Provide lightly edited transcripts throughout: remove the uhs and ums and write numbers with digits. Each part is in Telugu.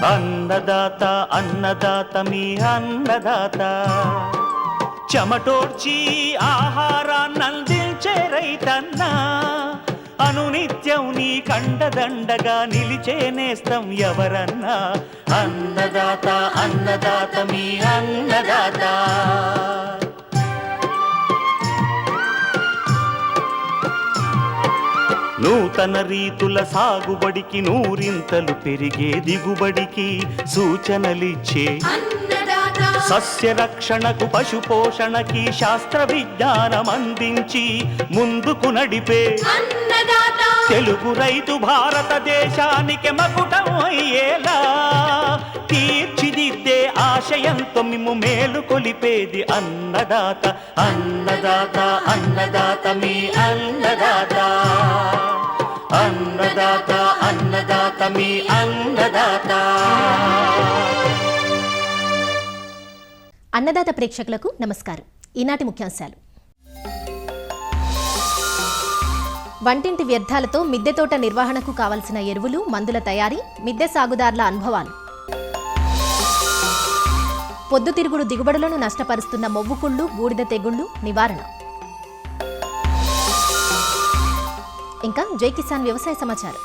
అన్నదాత అన్నదాత మీ అన్నదాత, చెమటోడ్చి ఆహారాన్నందించే రైతన్న, అనునిత్యం నీ కండదండగా నిలిచే నేస్తం ఎవరన్నా. అన్నదాత అన్నదాత మీ అన్నదాత. నూతన రీతుల సాగుబడికి, నూరింతలు పెరిగే దిగుబడికి సూచనలిచ్చే సస్య రక్షణకు, పశు పోషణకి శాస్త్ర విజ్ఞానం అందించి ముందుకు నడిపే తెలుగు రైతు భారతదేశానికి మకుటం అయ్యేలా తీర్చిదిద్దే ఆశయంతో మిమ్ము మేలు కొలిపేది అన్నదాత. అన్నదాత అన్నదాత మీ అన్నదాత. అన్నదాత అన్నదాత మీ అన్నదాత. అన్నదాత ప్రేక్షకులకు నమస్కారం. ఈనాటి ముఖ్యాంశాలు: వంటింటి వ్యర్థాలతో మిద్దె తోట నిర్వహణకు కావలసిన ఎరువులు, మందుల తయారీ, మిద్దె సాగుదారుల అనుభవాలు, పొద్దుతిరుగుడు దిగుబడులను నష్టపరుస్తున్న మొవ్వుకుళ్ళు, బూడిద తెగుళ్లు నివారణ, ఇంకా జై కిసాన్ వ్యవసాయ సమాచారం.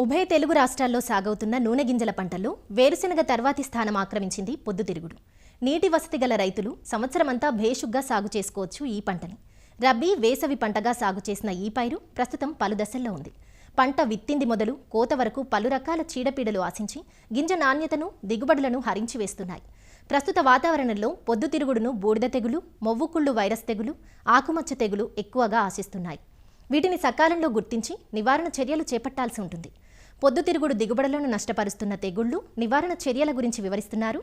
ఉభయ తెలుగు రాష్ట్రాల్లో సాగవుతున్న నూనె గింజల పంటల్లో వేరుశెనగ తర్వాతి స్థానం ఆక్రమించింది పొద్దుతిరుగుడు. నీటి వసతి గల రైతులు సంవత్సరమంతా భేషుగ్గా సాగు చేసుకోవచ్చు ఈ పంటని. రబీ, వేసవి పంటగా సాగు చేసిన ఈ పైరు ప్రస్తుతం పలు దశల్లో ఉంది. పంట విత్తింది మొదలు కోత వరకు పలు రకాల చీడపీడలు ఆశించి గింజ నాణ్యతను, దిగుబడులను హరించి వేస్తున్నాయి. ప్రస్తుత వాతావరణంలో పొద్దుతిరుగుడును బూడిద తెగులు, మొవ్వుకుళ్ళు వైరస్ తెగులు, ఆకుమచ్చ తెగులు ఎక్కువగా ఆశిస్తున్నాయి. వీటిని సకాలంలో గుర్తించి నివారణ చర్యలు చేపట్టాల్సి ఉంటుంది. పొద్దుతిరుగుడు దిగుబడులను నష్టపరుస్తున్న తెగుళ్లు, నివారణ చర్యల గురించి వివరిస్తున్నారు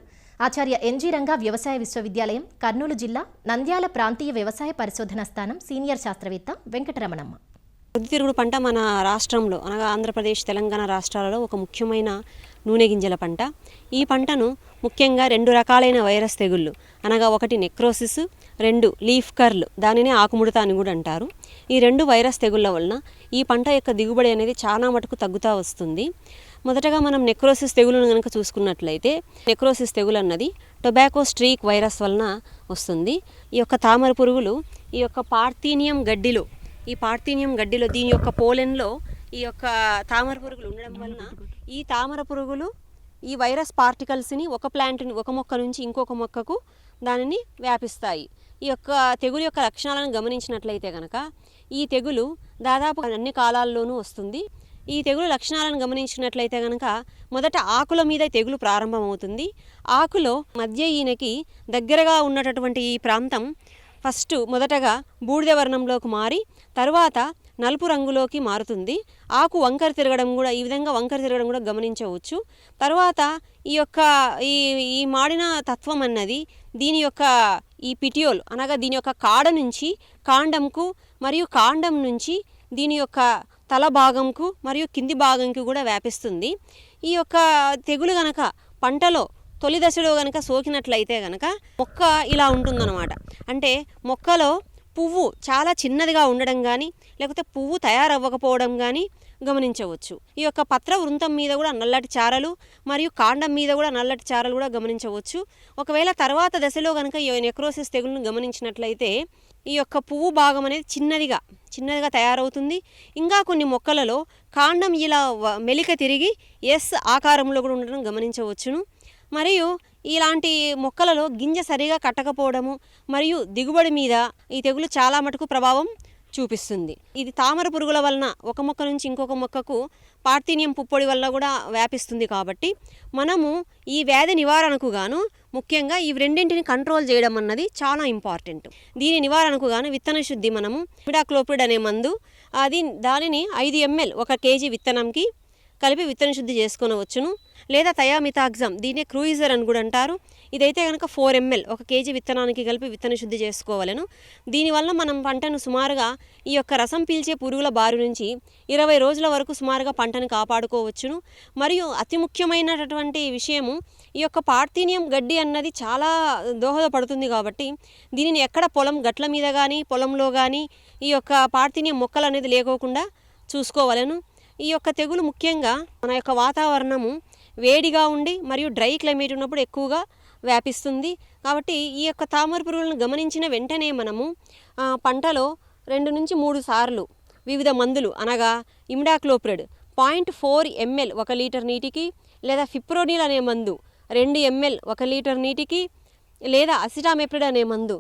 ఆచార్య ఎన్జీ రంగా వ్యవసాయ విశ్వవిద్యాలయం, కర్నూలు జిల్లా, నంద్యాల ప్రాంతీయ వ్యవసాయ పరిశోధనా స్థానం సీనియర్ శాస్త్రవేత్త వెంకటరమణమ్మ. పొద్దుతిరుగుడు పంట మన రాష్ట్రంలో అనగా ఆంధ్రప్రదేశ్, తెలంగాణ రాష్ట్రాలలో ఒక ముఖ్యమైన నూనె గింజల పంట. ఈ పంటను ముఖ్యంగా 2 రకాలైన వైరస్ తెగుళ్ళు అనగా 1 నెక్రోసిస్, 2 లీఫ్ కర్ల్, దానినే ఆకుముడత అని కూడా అంటారు. ఈ 2 వైరస్ తెగుళ్ళ వలన ఈ పంట యొక్క దిగుబడి అనేది చాలా మటుకు తగ్గుతూ వస్తుంది. మొదటగా మనం నెక్రోసిస్ తెగులను కనుక చూసుకున్నట్లయితే, నెక్రోసిస్ తెగులు అన్నది టొబాకో స్ట్రీక్ వైరస్ వలన వస్తుంది. ఈ యొక్క తామర పురుగులు ఈ యొక్క పార్థీనియం గడ్డిలో దీని యొక్క పోలెన్లో ఈ యొక్క తామర పురుగులు ఉండడం వలన ఈ తామర పురుగులు ఈ వైరస్ పార్టికల్స్ని ఒక మొక్క నుంచి ఇంకొక మొక్కకు దానిని వ్యాపిస్తాయి. ఈ యొక్క తెగులు యొక్క లక్షణాలను గమనించినట్లయితే కనుక ఈ తెగులు దాదాపు అన్ని కాలాల్లోనూ వస్తుంది. ఈ తెగులు లక్షణాలను గమనించినట్లయితే కనుక మొదట ఆకుల మీద తెగులు ప్రారంభమవుతుంది. ఆకులో మధ్య ఈయనకి దగ్గరగా ఉన్నటువంటి ఈ ప్రాంతం మొదటగా బూడిద వర్ణంలోకి మారి తర్వాత నలుపు రంగులోకి మారుతుంది. ఆకు వంకర తిరగడం కూడా, ఈ విధంగా వంకర తిరగడం కూడా గమనించవచ్చు. తర్వాత ఈ యొక్క ఈ మాడిన తత్వం అన్నది దీని యొక్క ఈ పిటియోల్ అనగా దీని యొక్క కాడ నుంచి కాండంకు, మరియు కాండం నుంచి దీని యొక్క తల భాగంకు మరియు కింది భాగంకు కూడా వ్యాపిస్తుంది. ఈ యొక్క తెగులు గనక పంటలో తొలి దశలో గనక సోకినట్లయితే గనక మొక్క ఇలా ఉంటుందన్నమాట. అంటే మొక్కలో పువ్వు చాలా చిన్నదిగా ఉండడం కానీ, లేకపోతే పువ్వు తయారవ్వకపోవడం కానీ గమనించవచ్చు. ఈ యొక్క పత్ర వృంతం మీద కూడా నల్లటి చారలు మరియు కాండం మీద కూడా నల్లటి చారలు కూడా గమనించవచ్చు. ఒకవేళ తర్వాత దశలో కనుక ఈ నెక్రోసిస్ తెగులను గమనించినట్లయితే ఈ యొక్క పువ్వు భాగం అనేది చిన్నదిగా తయారవుతుంది. ఇంకా కొన్ని మొక్కలలో కాండం ఇలా మెలిక తిరిగి ఎస్ ఆకారంలో కూడా ఉండడం గమనించవచ్చును. మరియు ఇలాంటి మొక్కలలో గింజ సరిగా కట్టకపోవడము మరియు దిగుబడి మీద ఈ తెగులు చాలా మటుకు ప్రభావం చూపిస్తుంది. ఇది తామర పురుగుల వలన ఒక మొక్క నుంచి ఇంకొక మొక్కకు పార్థీనియం పుప్పొడి వల్ల కూడా వ్యాపిస్తుంది. కాబట్టి మనము ఈ వ్యాధి నివారణకు గాను ముఖ్యంగా ఈ రెండింటిని కంట్రోల్ చేయడం అన్నది చాలా ఇంపార్టెంట్. దీని నివారణకు గాను విత్తన శుద్ధి మనము ఇమిడాక్లోప్రిడ్ అనే మందు దానిని 5 ml 1 kg విత్తనంకి కలిపి విత్తన శుద్ధి చేసుకొనవచ్చును. లేదా థయామిథాక్సమ్, దీన్నే క్రూయిజర్ అని కూడా అంటారు. ఇదైతే కనుక 4 ml 1 kg విత్తనానికి కలిపి విత్తన శుద్ధి చేసుకోవాలను. దీనివల్ల మనం పంటను సుమారుగా ఈ యొక్క రసం పీల్చే పురుగుల బారి నుంచి 20 రోజుల వరకు సుమారుగా పంటను కాపాడుకోవచ్చును. మరియు అతి ముఖ్యమైనటువంటి విషయము, ఈ యొక్క పార్థీనియం గడ్డి అన్నది చాలా దోహదపడుతుంది కాబట్టి దీనిని ఎక్కడ పొలం గట్ల మీద కానీ పొలంలో కానీ ఈ యొక్క పార్థీనియం మొక్కలు అనేది లేకోకుండా చూసుకోవాలను. ఈ యొక్క తెగులు ముఖ్యంగా మన యొక్క వాతావరణము వేడిగా ఉండి మరియు డ్రై క్లైమేట్ ఉన్నప్పుడు ఎక్కువగా వ్యాపిస్తుంది. కాబట్టి ఈ యొక్క తామర పురుగులను గమనించిన వెంటనే మనము పంటలో 2 నుంచి 3 సార్లు వివిధ మందులు అనగా ఇమిడాక్లోప్రిడ్ 0.4 ml 1 లీటర్ నీటికి, లేదా ఫిప్రోనిల్ అనే మందు 2 ml 1 లీటర్ నీటికి, లేదా అసిటామెప్రిడ్ అనే మందు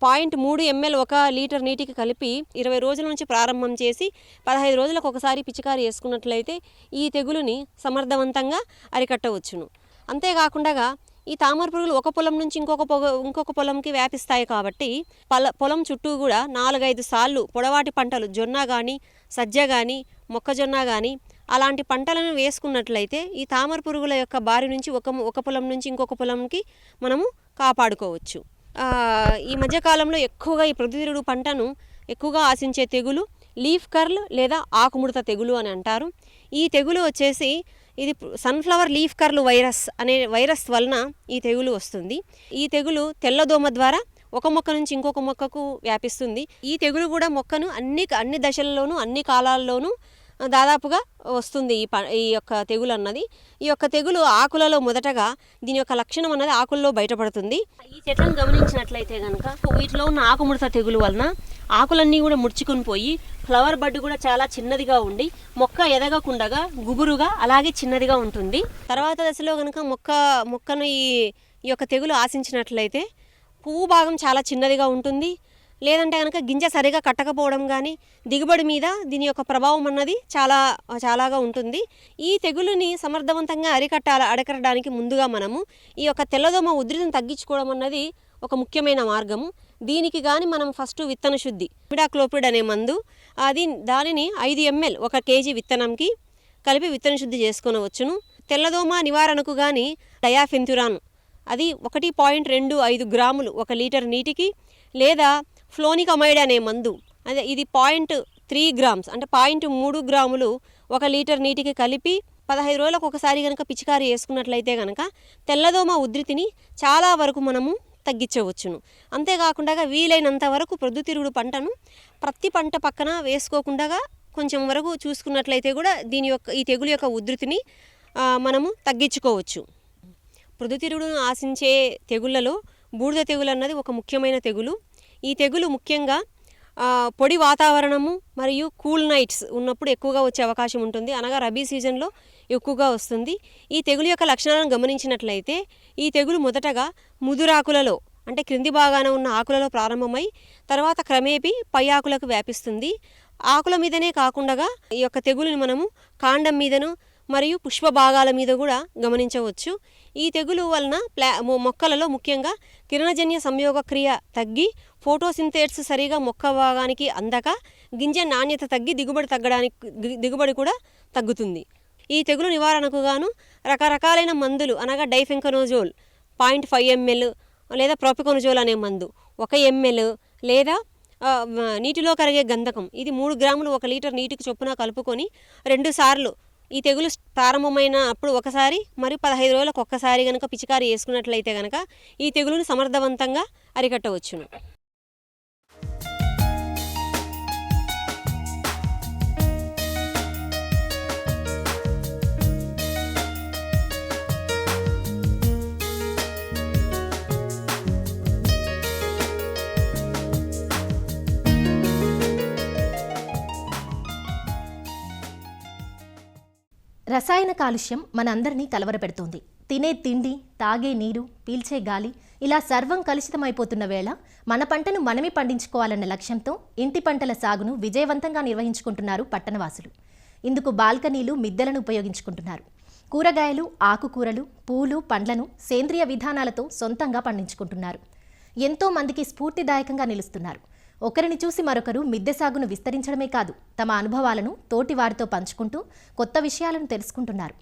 0.3 ml 1 లీటర్ నీటికి కలిపి 20 రోజుల నుంచి ప్రారంభం చేసి 15 రోజులకు ఒకసారి పిచికారి చేసుకున్నట్లయితే ఈ తెగులుని సమర్థవంతంగా అరికట్టవచ్చును. అంతేకాకుండా ఈ తామర పురుగులు ఒక పొలం నుంచి ఇంకొక పొలంకి వ్యాపిస్తాయి కాబట్టి పొలం చుట్టూ కూడా 4-5 సార్లు పొడవాటి పంటలు జొన్న కానీ సజ్జ కానీ మొక్కజొన్న కానీ అలాంటి పంటలను వేసుకున్నట్లయితే ఈ తామర పురుగుల యొక్క బారి నుంచి ఒక పొలం నుంచి ఇంకొక పొలంకి మనము కాపాడుకోవచ్చు. ఈ మధ్యకాలంలో ఎక్కువగా ఈ ప్రొద్దుతిరుగుడు పంటను ఎక్కువగా ఆశించే తెగులు లీఫ్ కర్ల్ లేదా ఆకుముడత తెగులు అని అంటారు. ఈ తెగులు వచ్చేసి ఇది సన్ఫ్లవర్ లీఫ్ కర్ల్ వైరస్ అనే వైరస్ వలన ఈ తెగులు వస్తుంది. ఈ తెగులు తెల్లదోమ ద్వారా ఒక మొక్క నుంచి ఇంకొక మొక్కకు వ్యాపిస్తుంది. ఈ తెగులు కూడా మొక్కను అన్ని దశల్లోనూ అన్ని కాలాల్లోనూ దాదాపుగా వస్తుంది. ఈ యొక్క తెగులు అన్నది, ఈ యొక్క తెగులు ఆకులలో మొదటగా దీని యొక్క లక్షణం అన్నది ఆకుల్లో బయటపడుతుంది. ఈ చెట్లను గమనించినట్లయితే కనుక వీటిలో ఉన్న ఆకుముడత తెగులు వలన ఆకులన్నీ కూడా ముడుచుకొని పోయి ఫ్లవర్ బడ్ కూడా చాలా చిన్నదిగా ఉండి మొక్క ఎదగకుండగా గుబురుగా అలాగే చిన్నదిగా ఉంటుంది. తర్వాత దశలో కనుక మొక్కను ఈ యొక్క తెగులు ఆశించినట్లయితే పువ్వు భాగం చాలా చిన్నదిగా ఉంటుంది. లేదంటే కనుక గింజ సరిగా కట్టకపోవడం కానీ దిగుబడి మీద దీని యొక్క ప్రభావం అన్నది చాలాగా ఉంటుంది. ఈ తెగులుని సమర్థవంతంగా అరికట్టడానికి ముందుగా మనము ఈ యొక్క తెల్లదోమ ఉధృతిని తగ్గించుకోవడం అన్నది ఒక ముఖ్యమైన మార్గము. దీనికి కానీ మనం ఫస్ట్ విత్తన శుద్ధి ఇమిడాక్లోప్రిడ్ అనే మందు దానిని 5 ml 1 kg విత్తనంకి కలిపి విత్తన శుద్ధి చేసుకొనవచ్చును. తెల్లదోమ నివారణకు కానీ డయాఫెన్తురాన్ అది 1.25 గ్రాములు 1 లీటర్ నీటికి, లేదా ఫ్లోనికమైడ్ అనే మందు ఇది 0.3 గ్రామ్స్ అంటే 0.3 గ్రాములు 1 లీటర్ నీటికి కలిపి 15 రోజులకు ఒకసారి కనుక పిచికారి చేసుకున్నట్లయితే కనుక తెల్లదోమ ఉధృతిని చాలా వరకు మనము తగ్గించవచ్చును. అంతేకాకుండా వీలైనంత వరకు ప్రొద్దుతిరుగుడు పంటను ప్రతి పంట పక్కన వేసుకోకుండా కొంచెం వరకు చూసుకున్నట్లయితే కూడా ఈ తెగులు యొక్క ఉధృతిని మనము తగ్గించుకోవచ్చు. ప్రొద్దుతిరుగుడును ఆశించే తెగుళ్లలో బూడిద తెగులు అన్నది ఒక ముఖ్యమైన తెగులు. ఈ తెగులు ముఖ్యంగా పొడి వాతావరణము మరియు కూల్ నైట్స్ ఉన్నప్పుడు ఎక్కువగా వచ్చే అవకాశం ఉంటుంది. అనగా రబీ సీజన్లో ఎక్కువగా వస్తుంది. ఈ తెగులు యొక్క లక్షణాలను గమనించినట్లయితే ఈ తెగులు మొదటగా ముదురాకులలో అంటే క్రింది భాగాన ఉన్న ఆకులలో ప్రారంభమై తర్వాత క్రమేపీ పై ఆకులకు వ్యాపిస్తుంది. ఆకుల మీదనే కాకుండా ఈ యొక్క తెగులుని మనము కాండం మీదను మరియు పుష్ప భాగాల మీద కూడా గమనించవచ్చు. ఈ తెగులు వలన మొక్కలలో ముఖ్యంగా కిరణజన్య సంయోగ క్రియ తగ్గి ఫోటోసింథేసిస్ సరిగా మొక్క భాగానికి అందక గింజ నాణ్యత తగ్గి దిగుబడి కూడా తగ్గుతుంది. ఈ తెగులు నివారణకు గాను రకరకాలైన మందులు అనగా డైఫెన్కనోజోల్ 0.5 ml లేదా ప్రోపికొనజోల్ అనే మందు 1 ml లేదా నీటిలో కరిగే గంధకం ఇది 3 గ్రాములు 1 లీటర్ నీటికి చొప్పున కలుపుకొని 2 సార్లు ఈ తెగులు ప్రారంభమైన అప్పుడు ఒకసారి మరి 15 రోజులకు ఒక్కసారి కనుక పిచికారి చేసుకున్నట్లయితే కనుక ఈ తెగులును సమర్థవంతంగా అరికట్టవచ్చును. రసాయన కాలుష్యం మనందరినీ కలవరపెడుతోంది. తినే తిండి, తాగే నీరు, పీల్చే గాలి ఇలా సర్వం కలుషితమైపోతున్న వేళ మన పంటను మనమే పండించుకోవాలన్న లక్ష్యంతో ఇంటి పంటల సాగును విజయవంతంగా నిర్వహించుకుంటున్నారు పట్టణవాసులు. ఇందుకు బాల్కనీలు, మిద్దెలను ఉపయోగించుకుంటున్నారు. కూరగాయలు, ఆకుకూరలు, పూలు, పండ్లను సేంద్రియ విధానాలతో సొంతంగా పండించుకుంటున్నారు. ఎంతో మందికి స్ఫూర్తిదాయకంగా నిలుస్తున్నారు. ఒకరిని చూసి మరొకరు మిద్దె సాగును విస్తరించడమే కాదు, తమ అనుభవాలను తోటి వారితో పంచుకుంటూ కొత్త విషయాలను తెలుసుకుంటున్నారు.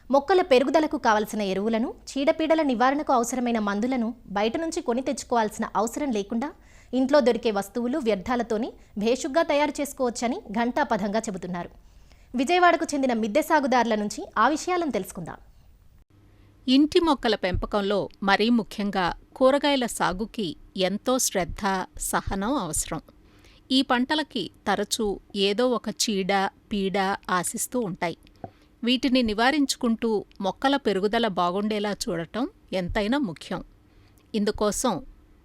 మొక్కల పెరుగుదలకు కావలసిన ఎరువులను, చీడపీడల నివారణకు అవసరమైన మందులను బయట నుంచి కొని తెచ్చుకోవాల్సిన అవసరం లేకుండా ఇంట్లో దొరికే వస్తువులు, వ్యర్థాలతోనే భేషుగ్గా తయారు చేసుకోవచ్చని ఘంటాపథంగా చెబుతున్నారు. విజయవాడకు చెందిన మిద్దె సాగుదారుల నుంచి ఆ విషయాలను తెలుసుకుందాం. ఇంటి మొక్కల పెంపకంలో మరీ ముఖ్యంగా కూరగాయల సాగుకి ఎంతో శ్రద్ధ, సహనం అవసరం. ఈ పంటలకి తరచూ ఏదో ఒక చీడ, పీడ ఆశిస్తూ ఉంటాయి. వీటిని నివారించుకుంటూ మొక్కల పెరుగుదల బాగుండేలా చూడటం ఎంతైనా ముఖ్యం. ఇందుకోసం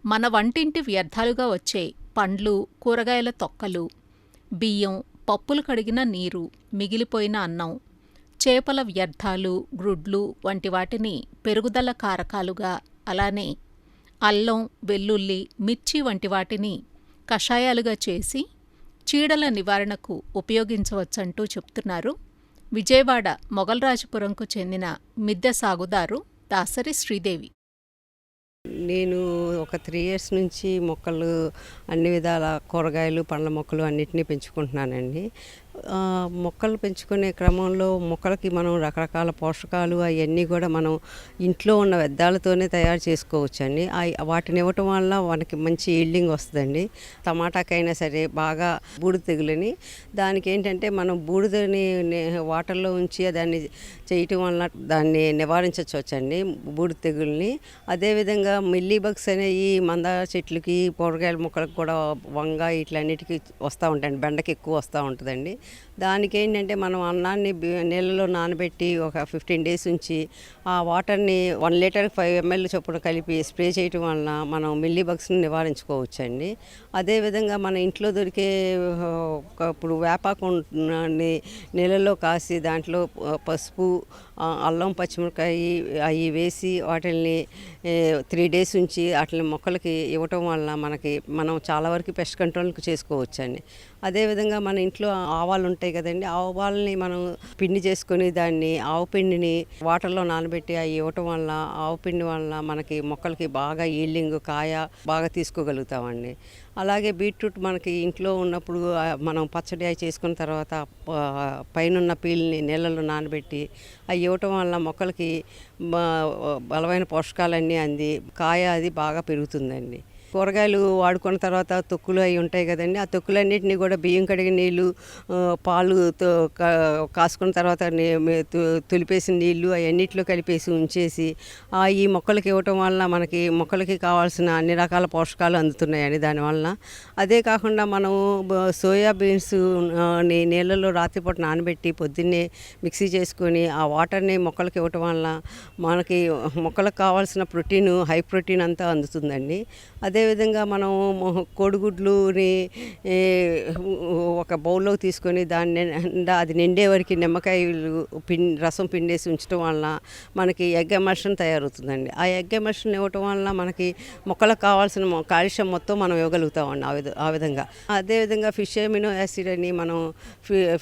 మన వంటింటి వ్యర్థాలుగా వచ్చే పండ్లు, కూరగాయల తొక్కలు, బియ్యం, పప్పులు కడిగిన నీరు, మిగిలిపోయిన అన్నం, చేపల వ్యర్థాలు, గ్రుడ్లు వంటి వాటిని పెరుగుదల కారకాలుగా, అలానే అల్లం, వెల్లుల్లి, మిర్చి వంటి వాటిని కషాయాలుగా చేసి చీడల నివారణకు ఉపయోగించవచ్చంటూ చెప్తున్నారు విజయవాడ మొగల్రాజపురంకు చెందిన మిద్దె సాగుదారు దాసరి శ్రీదేవి. నేను ఒక 3 years నుంచి మొక్కలు, అన్ని విధాల కూరగాయలు, పండ్ల మొక్కలు అన్నిటినీ పెంచుకుంటున్నానండి. మొక్కలు పెంచుకునే క్రమంలో మొక్కలకి మనం రకరకాల పోషకాలు అవన్నీ కూడా మనం ఇంట్లో ఉన్న వ్యర్థాలతోనే తయారు చేసుకోవచ్చండి. వాటిని ఇవ్వటం వల్ల మనకి మంచి ఈల్డింగ్ వస్తుందండి. టమాటాకైనా సరే బాగా బూడిద తెగులని, దానికి ఏంటంటే మనం బూడిదని వాటర్లో ఉంచి దాన్ని చేయటం వల్ల దాన్ని నివారించవచ్చండి, బూడిద తెగుల్ని. అదేవిధంగా మిల్లీ బగ్స్ అనేవి మందార చెట్లకి, కూరగాయల మొక్కలకు కూడా, వంగ ఇట్లన్నిటికీ వస్తూ ఉంటాయండి. బెండకి ఎక్కువ వస్తూ ఉంటుందండి. దానికి ఏంటంటే మనం అన్నాన్ని నీళ్ళలో నానబెట్టి ఒక 15 days ఉంచి ఆ వాటర్ని 1 liter 5 ml చొప్పున కలిపి స్ప్రే చేయటం వలన మనం మిల్లీ బగ్స్ని నివారించుకోవచ్చండి. అదేవిధంగా మన ఇంట్లో దొరికే ఇప్పుడు వేపాకు నీళ్ళలో కాసి దాంట్లో పసుపు, అల్లం, పచ్చిమిరకాయ అవి వేసి వాటిని 3 days ఉంచి వాటిని మొక్కలకి ఇవ్వటం వలన మనం చాలా వరకు పెస్ట్ కంట్రోల్కి చేసుకోవచ్చండి. అదేవిధంగా మన ఇంట్లో ఆవాలు ఉంటాయి కదండి, ఆవాలని మనం పిండి చేసుకొని దాన్ని, ఆవు పిండిని వాటర్లో నానబెట్టి అవి ఇవ్వటం వల్ల, ఆవు పిండి వల్ల మనకి మొక్కలకి బాగా ఈల్డింగ్, కాయ బాగా తీసుకోగలుగుతామండి. అలాగే బీట్రూట్ మనకి ఇంట్లో ఉన్నప్పుడు మనం పచ్చడి అవి చేసుకున్న తర్వాత పైన పీల్ని నీళ్ళలో నానబెట్టి అవి ఇవ్వటం వల్ల మొక్కలకి బలమైన పోషకాలన్నీ అంది కాయ అది బాగా పెరుగుతుందండి. కూరగాయలు వాడుకున్న తర్వాత తొక్కులు అవి ఉంటాయి కదండి, ఆ తొక్కులన్నింటినీ కూడా బియ్యం కడిగిన నీళ్ళు, పాలు కాసుకున్న తర్వాత తొలిపేసిన నీళ్ళు అవన్నిటిలో కలిపేసి ఉంచేసి ఈ మొక్కలకి ఇవ్వటం వల్ల మనకి మొక్కలకి కావాల్సిన అన్ని రకాల పోషకాలు అందుతున్నాయండి దానివల్ల. అదే కాకుండా మనం సోయా బీన్స్ నీళ్ళలో రాత్రిపూట నానబెట్టి పొద్దున్నే మిక్సీ చేసుకొని ఆ వాటర్ని మొక్కలకి ఇవ్వటం వల్ల మనకి మొక్కలకు కావాల్సిన ప్రోటీన్, హై ప్రోటీన్ అంతా అందుతుందండి. అదేవిధంగా మనం కోడిగుడ్లుని ఒక బౌల్లో తీసుకొని దాన్ని అది నిండే వరకు నిమ్మకాయలు రసం పిండేసి ఉంచడం వలన మనకి ఎగ్ ఎమర్షన్ తయారవుతుందండి. ఆ ఎగ్ ఎమర్షన్ ఇవ్వటం వలన మనకి మొక్కలకు కావాల్సిన కాల్షియం మొత్తం మనం ఇవ్వగలుగుతామండి ఆ విధంగా. అదేవిధంగా ఫిష్ ఎమినో యాసిడ్ అని మనం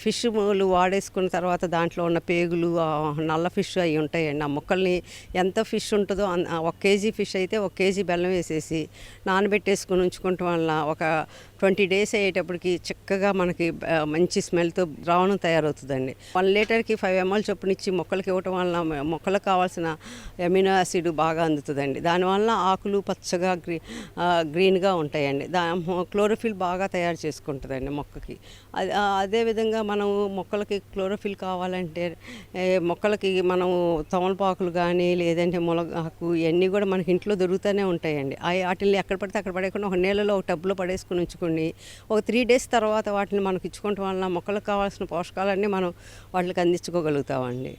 ఫిష్లు వాడేసుకున్న తర్వాత దాంట్లో ఉన్న పేగులు, నల్ల ఫిష్ అవి ఉంటాయండి. ఆ మొక్కల్ని ఎంత ఫిష్ ఉంటుందో 1 kg ఫిష్ అయితే 1 kg బెల్లం వేసేసి నానబెట్టేసుకుని ఉంచుకోవటం వల్ల ఒక 20 days అయ్యేటప్పటికి చక్కగా మనకి మంచి స్మెల్తో ద్రావణం తయారవుతుందండి. 1 literకి 5 ml చొప్పున ఇచ్చి మొక్కలకి ఇవ్వటం వల్ల మొక్కలకు కావాల్సిన ఎమినో యాసిడ్ బాగా అందుతుందండి. దానివల్ల ఆకులు పచ్చగా గ్రీన్గా ఉంటాయండి. క్లోరోఫిల్ బాగా తయారు చేసుకుంటుందండి మొక్కకి. అదేవిధంగా మనం మొక్కలకి క్లోరోఫిల్ కావాలంటే మొక్కలకి మనం తమలపాకులు కానీ లేదంటే మునగాకు ఇవన్నీ కూడా మనకి ఇంట్లో దొరుకుతూనే ఉంటాయండి. వాటిని ఎక్కడ పడితే అక్కడ పడేయకుండా ఒక నీళ్ళలో ఒక టబ్లో పడేసుకుని ఉంచుకొని ఒక 3 days తర్వాత వాటిని మనకు ఇచ్చుకోవటం వలన మొక్కలకు కావాల్సిన పోషకాలన్నీ మనం వాటికి అందించుకోగలుగుతామండి.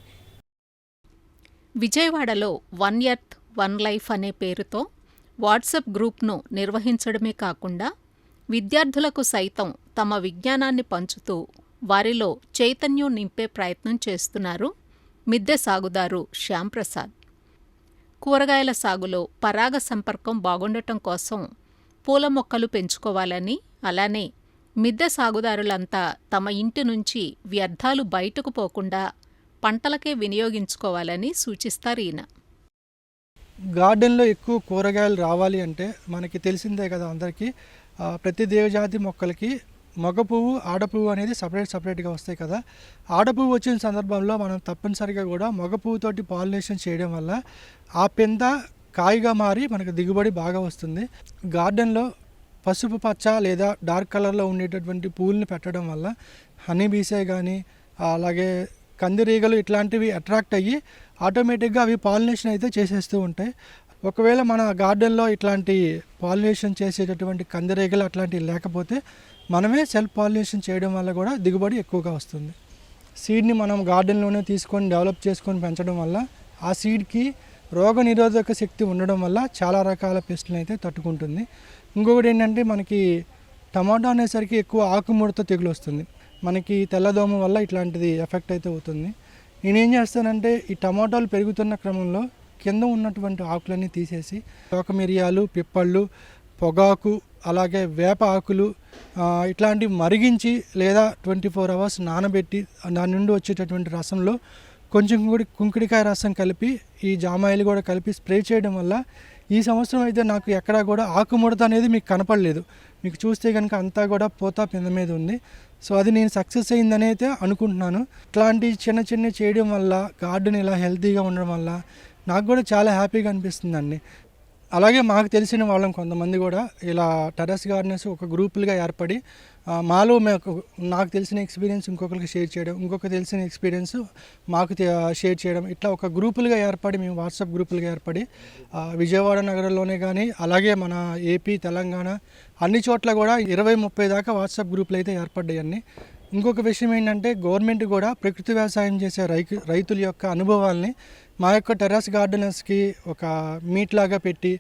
విజయవాడలో 1 Earth 1 Life అనే పేరుతో వాట్సాప్ గ్రూప్ను నిర్వహించడమే కాకుండా విద్యార్థులకు సైతం తమ విజ్ఞానాన్ని పంచుతూ వారిలో చైతన్యం నింపే ప్రయత్నం చేస్తున్నారు మిద్దె సాగుదారు శ్యాంప్రసాద్. కూరగాయల సాగులో పరాగ సంపర్కం బాగుండటం కోసం పూల మొక్కలు పెంచుకోవాలని, అలానే మిద్దె సాగుదారులంతా తమ ఇంటి నుంచి వ్యర్థాలు బయటకు పోకుండా పంటలకే వినియోగించుకోవాలని సూచిస్తారు ఈయన. గార్డెన్లో ఎక్కువ కూరగాయలు రావాలి అంటే మనకి తెలిసిందే కదా అందరికీ, ప్రతి దేవజాతి మొక్కలకి మగ పువ్వు ఆడ పువ్వు అనేది సపరేట్గా వస్తాయి కదా. ఆడ పువ్వు వచ్చిన సందర్భంలో మనం తప్పనిసరిగా కూడా మగ పువ్వుతోటి పాలినేషన్ చేయడం వల్ల ఆ పింద కాయగా మారి మనకు దిగుబడి బాగా వస్తుంది. గార్డెన్లో పసుపు పచ్చ లేదా డార్క్ కలర్లో ఉండేటటువంటి పువ్వుల్ని పెట్టడం వల్ల హనీ బీసే కానీ అలాగే కందిరీగలు ఇట్లాంటివి అట్రాక్ట్ అయ్యి ఆటోమేటిక్గా అవి పాలినేషన్ అయితే చేసేస్తూ ఉంటాయి. ఒకవేళ మన గార్డెన్లో ఇట్లాంటి పాలినేషన్ చేసేటటువంటి కందిరీగలు అట్లాంటివి లేకపోతే మనమే సెల్ఫ్ పాలినేషన్ చేయడం వల్ల కూడా దిగుబడి ఎక్కువగా వస్తుంది. సీడ్ని మనం గార్డెన్లోనే తీసుకొని డెవలప్ చేసుకొని పెంచడం వల్ల ఆ సీడ్కి రోగ నిరోధక శక్తి ఉండడం వల్ల చాలా రకాల పెస్టులను అయితే తట్టుకుంటుంది. ఇంకొకటి ఏంటంటే మనకి టమాటా అనేసరికి ఎక్కువ ఆకుముడత తెగులు వస్తుంది. మనకి తెల్లదోమ వల్ల ఇట్లాంటిది ఎఫెక్ట్ అయితే అవుతుంది. నేనేం చేస్తానంటే ఈ టమాటాలు పెరుగుతున్న క్రమంలో కింద ఉన్నటువంటి ఆకులన్నీ తీసేసి ఒక మిరియాలు, పిప్పళ్ళు, పొగాకు, అలాగే వేప ఆకులు ఇట్లాంటివి మరిగించి లేదా 24 hours నానబెట్టి దాని నుండి వచ్చేటటువంటి రసంలో కొంచెం కూడా కుంకుడికాయ రసం కలిపి ఈ జామాయిలు కూడా కలిపి స్ప్రే చేయడం వల్ల ఈ సంవత్సరం అయితే నాకు ఎక్కడా కూడా ఆకుముడత అనేది మీకు కనపడలేదు. మీకు చూస్తే కనుక అంతా కూడా పోతా పింద మీద ఉంది. సో అది నేను సక్సెస్ అయిందని అయితే అనుకుంటున్నాను. ఇట్లాంటి చిన్న చేయడం వల్ల గార్డెన్ ఇలా హెల్తీగా ఉండడం వల్ల నాకు కూడా చాలా హ్యాపీగా అనిపిస్తుందండి. అలాగే మాకు తెలిసిన వాళ్ళం కొంతమంది కూడా ఇలా టెర్రస్ గార్డెనర్స్ ఒక గ్రూపులుగా ఏర్పడి మాలో నాకు తెలిసిన ఎక్స్పీరియన్స్ ఇంకొకరికి షేర్ చేయడం, ఇంకొక తెలిసిన ఎక్స్పీరియన్స్ మాకు షేర్ చేయడం, ఇట్లా ఒక గ్రూపులుగా ఏర్పడి మేము వాట్సాప్ గ్రూపులుగా ఏర్పడి విజయవాడ నగరంలోనే కానీ అలాగే మన ఏపీ, తెలంగాణ అన్ని చోట్ల కూడా 20-30 దాకా వాట్సాప్ గ్రూపులు అయితే ఏర్పడ్డాయి. ఇంకొక విషయం ఏంటంటే గవర్నమెంట్ కూడా ప్రకృతి వ్యవసాయం చేసే రైతుల యొక్క అనుభవాల్ని మా యొక్క టెర్రస్ గార్డెనర్స్కి ఒక మీట్ లాగా పెట్టి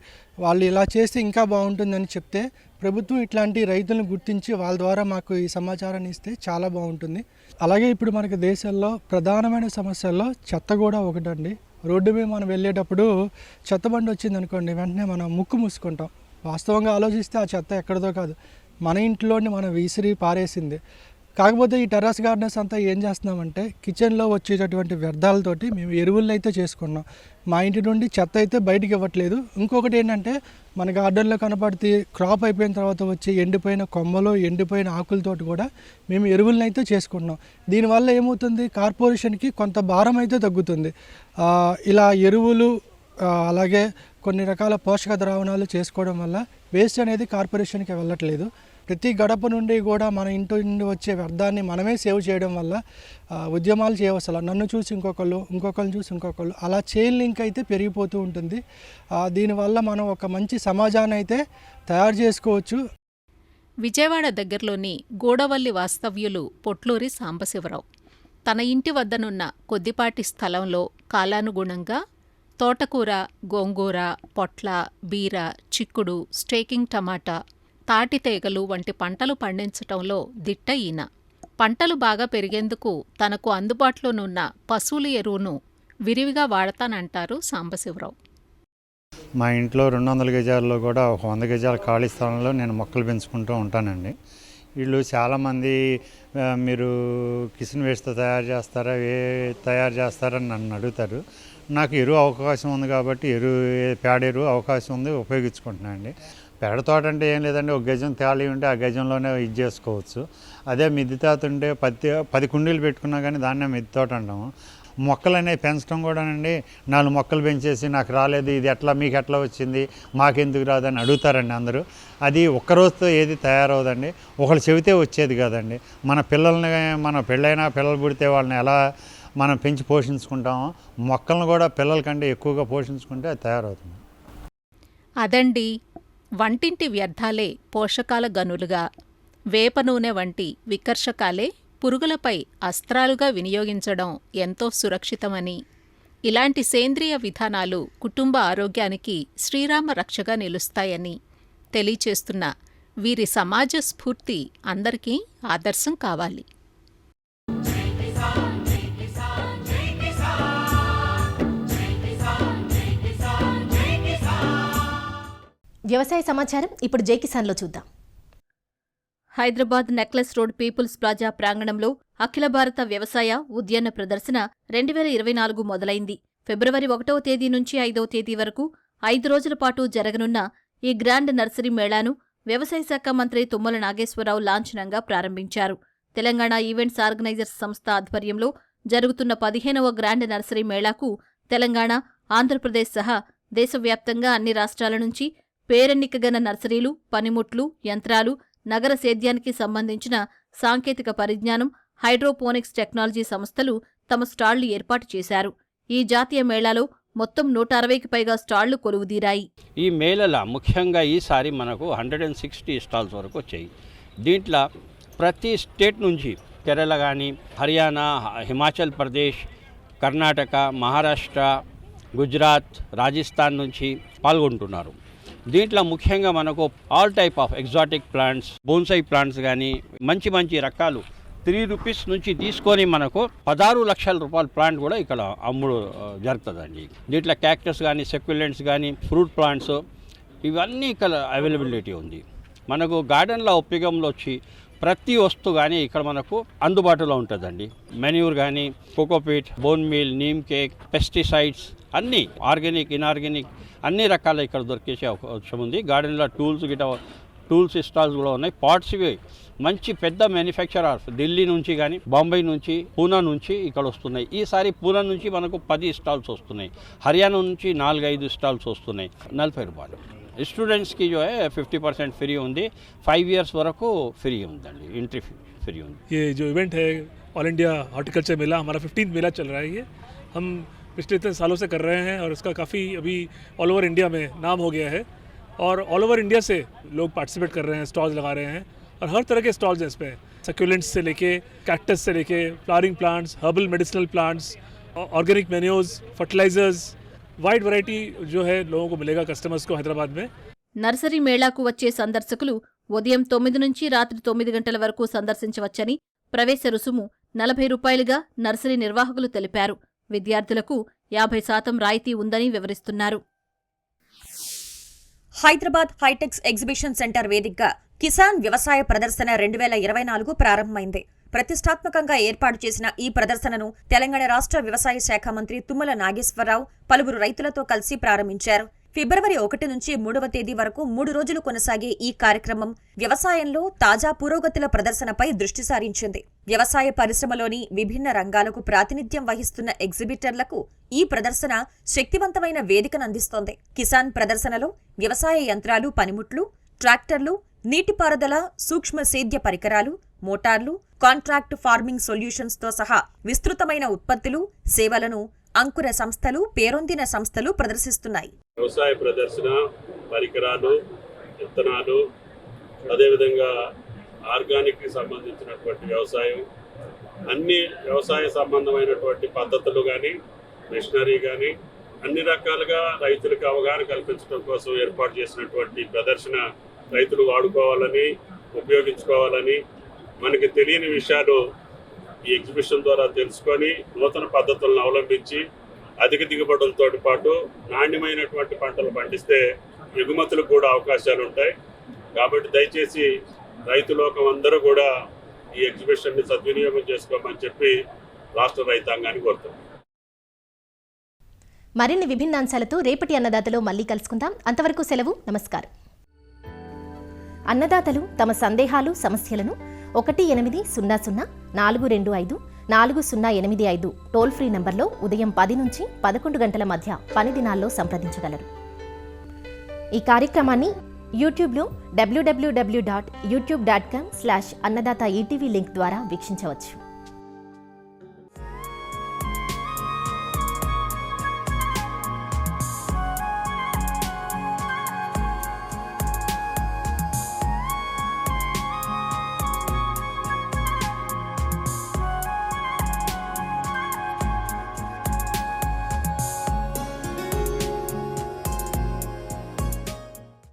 వాళ్ళు ఇలా చేస్తే ఇంకా బాగుంటుందని చెప్తే ప్రభుత్వం ఇట్లాంటి రైతులను గుర్తించి వాళ్ళ ద్వారా మాకు ఈ సమాచారాన్ని ఇస్తే చాలా బాగుంటుంది. అలాగే ఇప్పుడు మనకి దేశంలో ప్రధానమైన సమస్యల్లో చెత్త కూడా ఒకటండి. రోడ్డు మీద మనం వెళ్ళేటప్పుడు చెత్త బండి వచ్చింది అనుకోండి, వెంటనే మనం ముక్కు మూసుకుంటాం. వాస్తవంగా ఆలోచిస్తే ఆ చెత్త ఎక్కడిదో కాదు, మన ఇంట్లోని మనం విసిరి పారేసింది. కాకపోతే ఈ టెర్రస్ గార్డెనర్స్ అంతా ఏం చేస్తున్నామంటే కిచెన్లో వచ్చేటటువంటి వ్యర్థాలతోటి మేము ఎరువులను అయితే చేసుకున్నాం. మా ఇంటి నుండి చెత్త అయితే బయటికి ఇవ్వట్లేదు. ఇంకొకటి ఏంటంటే మన గార్డెన్లో కనపడితే క్రాప్ అయిపోయిన తర్వాత వచ్చి ఎండిపోయిన కొమ్మలు, ఎండిపోయిన ఆకులతోటి కూడా మేము ఎరువులను అయితే చేసుకుంటున్నాం. దీనివల్ల ఏమవుతుంది, కార్పొరేషన్కి కొంత భారం అయితే తగ్గుతుంది. ఇలా ఎరువులు అలాగే కొన్ని రకాల పోషక ద్రావణాలు చేసుకోవడం వల్ల వేస్ట్ అనేది కార్పొరేషన్కి వెళ్ళట్లేదు. ప్రతి గడప నుండి కూడా మన ఇంటి నుండి వచ్చే వ్యర్థాన్ని మనమే సేవ్ చేయడం వల్ల ఉద్యమాలు చేయవసల నన్ను చూసి ఇంకొకళ్ళని చూసి ఇంకొకళ్ళు అలా చైన్ లింక్ అయితే పెరిగిపోతూ ఉంటుంది. దీనివల్ల మనం ఒక మంచి సమాజాన్ని అయితే తయారు చేసుకోవచ్చు. విజయవాడ దగ్గరలోని గూడవల్లి వాస్తవ్యులు పొట్లూరి సాంబశివరావు తన ఇంటి వద్దనున్న కొద్దిపాటి స్థలంలో కాలానుగుణంగా తోటకూర, గోంగూర, పొట్ల, బీర, చిక్కుడు, స్టేకింగ్ టమాటా, తాటితేగలు వంటి పంటలు పండించటంలో దిట్ట ఈయన. పంటలు బాగా పెరిగేందుకు తనకు అందుబాటులోనున్న పశువుల ఎరువును విరివిగా వాడతానంటారు సాంబశివరావు. మా ఇంట్లో 200 గజాల్లో కూడా 100 గజాల ఖాళీ స్థలంలో నేను మొక్కలు పెంచుకుంటూ ఉంటానండి. వీళ్ళు చాలామంది మీరు కిచెన్ వేస్ట్తో తయారు చేస్తారని నన్ను అడుగుతారు. నాకు ఎరువు అవకాశం ఉంది కాబట్టి పేడ ఎరువు అవకాశం ఉంది, ఉపయోగించుకుంటున్నాను అండి. పెరడు తోట అంటే ఏం లేదండి, ఒక గజం తేలి ఉంటే ఆ గజంలోనే ఇది చేసుకోవచ్చు. అదే మిద్దె తోట ఉంటే 10 కుండీలు పెట్టుకున్నా కానీ దాన్నే మిద్దె తోట అంటాము. మొక్కలు అనేవి పెంచడం కూడానండి, 4 మొక్కలు పెంచేసి నాకు రాలేదు, ఇది ఎట్లా మీకు ఎట్లా వచ్చింది, మాకెందుకు రాదని అడుగుతారండి అందరూ. అది ఒక్కరోజుతో ఏది తయారవుదండి, ఒకళ్ళు చెబితే వచ్చేది కాదండి. మన పిల్లల్ని పెళ్ళైనా పిల్లలు పుడితే వాళ్ళని ఎలా మనం పెంచి పోషించుకుంటామో మొక్కలను కూడా పిల్లల కంటే ఎక్కువగా పోషించుకుంటే అది తయారవుతుంది. అదండి, వంటింటి వ్యర్థాలే పోషకాల గనులుగా, వేప నూనె వంటి వికర్షకాలే పురుగులపై అస్త్రాలుగా వినియోగించడం ఎంతో సురక్షితమని, ఇలాంటి సేంద్రియ విధానాలు కుటుంబ ఆరోగ్యానికి శ్రీరామ రక్షగా నిలుస్తాయని తెలియచేస్తున్న వీరి సమాజ స్ఫూర్తి అందరికీ ఆదర్శం కావాలి. వ్యవసాయ సమాచారం ఇప్పుడు జై కిసాన్లో చూద్దాం. Hyderabad Necklace Road People's Plaza ప్రాంగణంలో అఖిల భారత వ్యవసాయ ఉద్యాన ప్రదర్శన 2024 మొదలైంది. ఫిబ్రవరి 1వ తేదీ నుంచి 5వ తేదీ వరకు 5 రోజుల పాటు జరగనున్న ఈ గ్రాండ్ నర్సరీ మేళాను వ్యవసాయ శాఖ మంత్రి తుమ్మల నాగేశ్వరరావు లాంఛనంగా ప్రారంభించారు. తెలంగాణ ఈవెంట్స్ ఆర్గనైజర్స్ సంస్థ ఆధ్వర్యంలో జరుగుతున్న 15వ గ్రాండ్ నర్సరీ మేళాకు తెలంగాణ, ఆంధ్రప్రదేశ్ సహా దేశవ్యాప్తంగా అన్ని రాష్ట్రాల నుంచి పేరెన్నికగల నర్సరీలు, పనిముట్లు, యంత్రాలు, నగర సేద్యానికి సంబంధించిన సాంకేతిక పరిజ్ఞానం, హైడ్రోపోనిక్స్ టెక్నాలజీ సంస్థలు తమ స్టాళ్లు ఏర్పాటు చేశారు. ఈ జాతీయ మేళాలో మొత్తం 160కి పైగా స్టాళ్లు కొలువుదీరాయి. ఈ మేళలో ముఖ్యంగా ఈసారి మనకు 160 స్టాల్స్ వరకు వచ్చాయి. దీంట్లో ప్రతి స్టేట్ నుంచి కేరళ కానీ, హర్యానా, హిమాచల్ ప్రదేశ్, కర్ణాటక, మహారాష్ట్ర, గుజరాత్, రాజస్థాన్ నుంచి పాల్గొంటున్నారు. దీంట్లో ముఖ్యంగా మనకు all type of exotic plants, bonsai plants కానీ మంచి మంచి రకాలు 3 రూపీస్ నుంచి తీసుకొని మనకు 16 లక్షల రూపాయల ప్లాంట్ కూడా ఇక్కడ అమ్ముడు జరుగుతుందండి. దీంట్లో క్యాక్టస్ కానీ, సెక్యులెంట్స్ కానీ, ఫ్రూట్ ప్లాంట్స్ ఇవన్నీ ఇక్కడ అవైలబిలిటీ ఉంది. మనకు గార్డెన్లో ఉపయోగంలో వచ్చి ప్రతి వస్తువు కానీ ఇక్కడ మనకు అందుబాటులో ఉంటుందండి. మెన్యూర్ కానీ, cocopeat, bone meal, neem cake, pesticides అన్నీ ఆర్గానిక్, ఇన్ఆర్గానిక్ అన్ని రకాల ఇక్కడ దొరికేసే అవకాశం ఉంది. గార్డెన్లో టూల్స్ స్టాల్స్ కూడా ఉన్నాయి. పాట్స్ ఇవి మంచి పెద్ద మ్యానుఫ్యాక్చరర్స్ ఢిల్లీ నుంచి కానీ, బాంబే నుంచి, పూనా నుంచి ఇక్కడ వస్తున్నాయి. ఈసారి పూనా నుంచి మనకు 10 స్టాల్స్ వస్తున్నాయి. హర్యానా నుంచి 4-5 స్టాల్స్ వస్తున్నాయి. 40 రూపాయలు. స్టూడెంట్స్కి 50% ఫ్రీ ఉంది. 5 years వరకు ఫ్రీ ఉందండి, ఎంట్రీ ఫ్రీ ఉంది. ये जो इवेंट है ऑल इंडिया हॉर्टिकल्चर मेला, हमारा 15th मेला चल रहा है. ये हम पिछले इतने सालों से कर रहे हैं और इसका काफ़ी अभी ऑल ओवर इंडिया में नाम हो गया है और ऑल ओवर इंडिया से लोग पार्टिसिपेट कर रहे हैं, स्टॉल्स लगा रहे हैं और हर तरह के स्टॉल्स हैं इसमें. सक्यूलेंट्स से लेके कैक्टस से लेके flowering plants, herbal medicinal plants, organic manures, fertilisers, wide variety जो है लोगों को मिलेगा कस्टमर्स को हैदराबाद में. నర్సరీ మేళాకు వచ్చే సందర్శకులు ఉదయం 9 నుంచి రాత్రి 9 గంటల వరకు సందర్శించవచ్చని, ప్రవేశ రుసుము 40 రూపాయలుగా నర్సరీ నిర్వాహకులు తెలిపారు. విద్యార్థులకు 50% రాయితీ ఉందని వివరిస్తున్నారు. హైదరాబాద్ హైటెక్స్ ఎగ్జిబిషన్ సెంటర్ వేదికగా కిసాన్ వ్యవసాయ ప్రదర్శన 2024 ప్రారంభమైంది. ప్రతిష్టాత్మకంగా ఏర్పాటు చేసిన ఈ ప్రదర్శనను తెలంగాణ రాష్ట్ర వ్యవసాయ శాఖ మంత్రి తుమ్మల నాగేశ్వరరావు పలువురు రైతులతో కలిసి ప్రారంభించారు. ఫిబ్రవరి 1 నుంచి 3వ తేదీ వరకు 3 రోజులు కొనసాగే ఈ కార్యక్రమం వ్యవసాయంలో తాజా పురోగతుల ప్రదర్శనపై దృష్టి సారించింది. వ్యవసాయ పరిశ్రమలోని విభిన్న రంగాలకు ప్రాతినిధ్యం వహిస్తున్న ఎగ్జిబిటర్లకు ఈ ప్రదర్శన శక్తివంతమైన వేదికను అందిస్తోంది. కిసాన్ ప్రదర్శనలో వ్యవసాయ యంత్రాలు, పనిముట్లు, ట్రాక్టర్లు, నీటిపారుదల, సూక్ష్మ సేద్య పరికరాలు, మోటార్లు, కాంట్రాక్ట్ ఫార్మింగ్ సొల్యూషన్స్తో సహా విస్తృతమైన ఉత్పత్తులు, సేవలను అంకుర సంస్థలు, పేరొందిన సంస్థలు ప్రదర్శిస్తున్నాయి. వ్యవసాయ ప్రదర్శన, పరికరాలు, విత్తనాలు, అదేవిధంగా ఆర్గానిక్ కి సంబంధించినటువంటి వ్యవసాయం, అన్ని వ్యవసాయ సంబంధమైనటువంటి పద్ధతులు కానీ, మిషనరీ కానీ అన్ని రకాలుగా రైతులకు అవగాహన కల్పించడం కోసం ఏర్పాటు చేసినటువంటి ప్రదర్శన రైతులు వాడుకోవాలని, ఉపయోగించుకోవాలని, మనకి తెలియని విషయాలు ఈ ఎగ్జిబిషన్ ద్వారా తెలుసుకొని నూతన పద్ధతులను అవలంబించి అధిక దిగుబడులతో పాటు నాణ్యమైనటువంటి పంటలు పండిస్తే ఎగుమతులకు కూడా అవకాశాలు ఉంటాయి. కాబట్టి దయచేసి రైతు లోకం అందరూ కూడా ఈ ఎగ్జిబిషన్ని సద్వినియోగం చేసుకోమని చెప్పి రాష్ట్ర రైతాంగాన్ని కోరుతున్నాం. మరిన్ని విభిన్న అంశాలతో రేపటి అన్నదాతలో మళ్ళీ కలుసుకుందాం. అంతవరకు సెలవు. నమస్కారం. అన్నదాతలు తమ సందేహాలు, సమస్యలను 1800-425-4085 టోల్ ఫ్రీ నంబర్లో ఉదయం 10 నుంచి 11 గంటల మధ్య పని దినాల్లో సంప్రదించగలరు. ఈ కార్యక్రమాన్ని యూట్యూబ్లో www.youtube.com/annadaata ETV లింక్ ద్వారా వీక్షించవచ్చు.